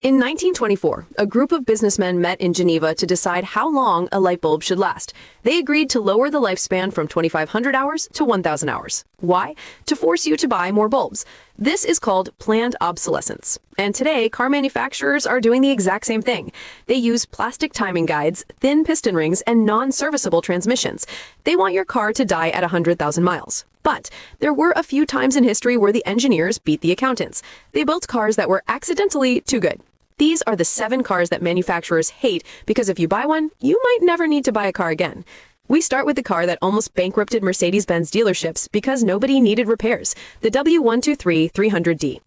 In 1924, a group of businessmen met in Geneva to decide how long a light bulb should last. They agreed to lower the lifespan from 2,500 hours to 1,000 hours. Why? To force you to buy more bulbs. This is called planned obsolescence. And today, car manufacturers are doing the exact same thing. They use plastic timing guides, thin piston rings, and non-serviceable transmissions. They want your car to die at 100,000 miles. But there were a few times in history where the engineers beat the accountants. They built cars that were accidentally too good. These are the 7 cars that manufacturers hate because if you buy one, you might never need to buy a car again. We start with the car that almost bankrupted Mercedes-Benz dealerships because nobody needed repairs, the W123-300D.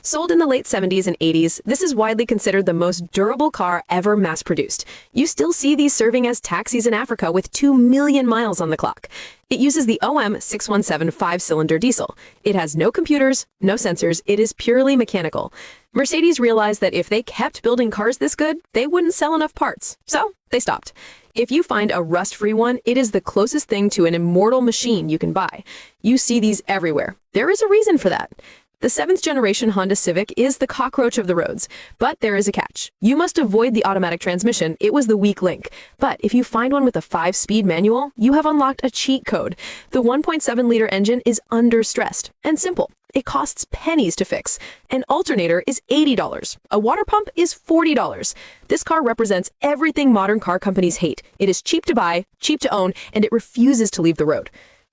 Sold in the late 70s and 80s, this is widely considered the most durable car ever mass-produced. You still see these serving as taxis in Africa with 2 million miles on the clock. It uses the OM 617 5-cylinder diesel. It has no computers, no sensors, it is purely mechanical. Mercedes realized that if they kept building cars this good, they wouldn't sell enough parts, so they stopped. If you find a rust-free one, it is the closest thing to an immortal machine you can buy. You see these everywhere. There is a reason for that. The 7th generation Honda Civic is the cockroach of the roads, but there is a catch. You must avoid the automatic transmission, it was the weak link. But if you find one with a 5-speed manual, you have unlocked a cheat code. The 1.7-liter engine is under-stressed and simple. It costs pennies to fix. An alternator is $80. A water pump is $40. This car represents everything modern car companies hate. It is cheap to buy, cheap to own, and it refuses to leave the road.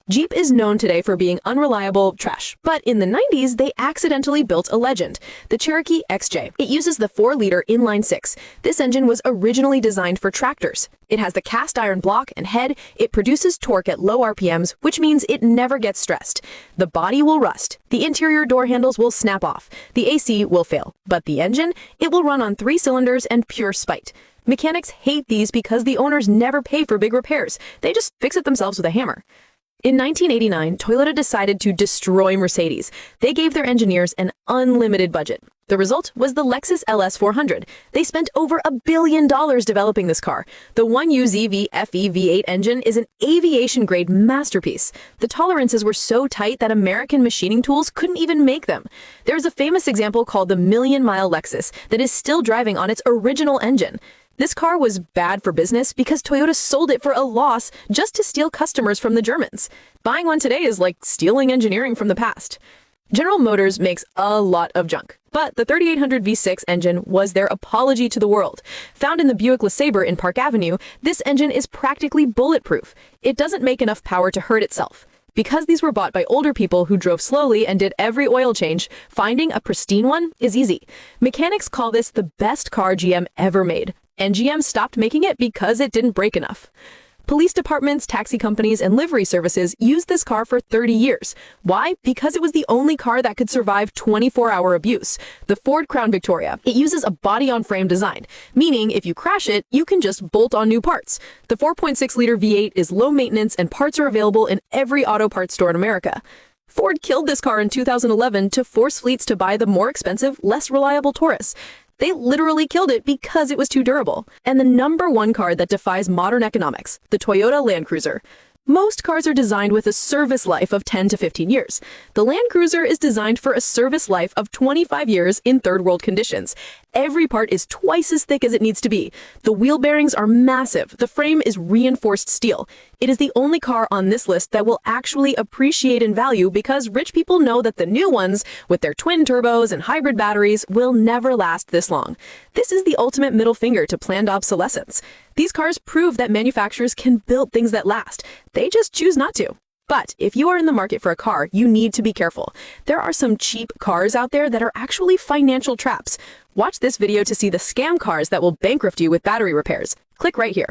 Jeep is known today for being unreliable trash, but in the 90s, they accidentally built a legend, the Cherokee XJ. It uses the 4-liter inline-6. This engine was originally designed for tractors. It has the cast iron block and head. It produces torque at low RPMs, which means it never gets stressed. The body will rust. The interior door handles will snap off. The AC will fail. But the engine, it will run on 3 cylinders and pure spite. Mechanics hate these because the owners never pay for big repairs. They just fix it themselves with a hammer. In 1989, Toyota decided to destroy Mercedes. They gave their engineers an unlimited budget. The result was the Lexus LS 400. They spent over $1 billion developing this car. The 1UZ FE V8 engine is an aviation-grade masterpiece. The tolerances were so tight that American machining tools couldn't even make them. There's a famous example called the Million-Mile Lexus that is still driving on its original engine. This car was bad for business because Toyota sold it for a loss just to steal customers from the Germans. Buying one today is like stealing engineering from the past. General Motors makes a lot of junk, but the 3800 V6 engine was their apology to the world. Found in the Buick LeSabre in Park Avenue, this engine is practically bulletproof. It doesn't make enough power to hurt itself. Because these were bought by older people who drove slowly and did every oil change, finding a pristine one is easy. Mechanics call this the best car GM ever made. And GM stopped making it because it didn't break enough. Police departments, taxi companies, and livery services used this car for 30 years. Why? Because it was the only car that could survive 24-hour abuse. The Ford Crown Victoria. It uses a body-on-frame design, meaning if you crash it, you can just bolt on new parts. The 4.6-liter V8 is low maintenance and parts are available in every auto parts store in America. Ford killed this car in 2011 to force fleets to buy the more expensive, less reliable Taurus. They literally killed it because it was too durable. And the #1 car that defies modern economics, the Toyota Land Cruiser. Most cars are designed with a service life of 10 to 15 years. The Land Cruiser is designed for a service life of 25 years in third-world conditions. Every part is twice as thick as it needs to be. The wheel bearings are massive. The frame is reinforced steel. It is the only car on this list that will actually appreciate in value because rich people know that the new ones, with their twin turbos and hybrid batteries, will never last this long. This is the ultimate middle finger to planned obsolescence. These cars prove that manufacturers can build things that last. They just choose not to. But if you are in the market for a car, you need to be careful. There are some cheap cars out there that are actually financial traps. Watch this video to see the scam cars that will bankrupt you with battery repairs. Click right here.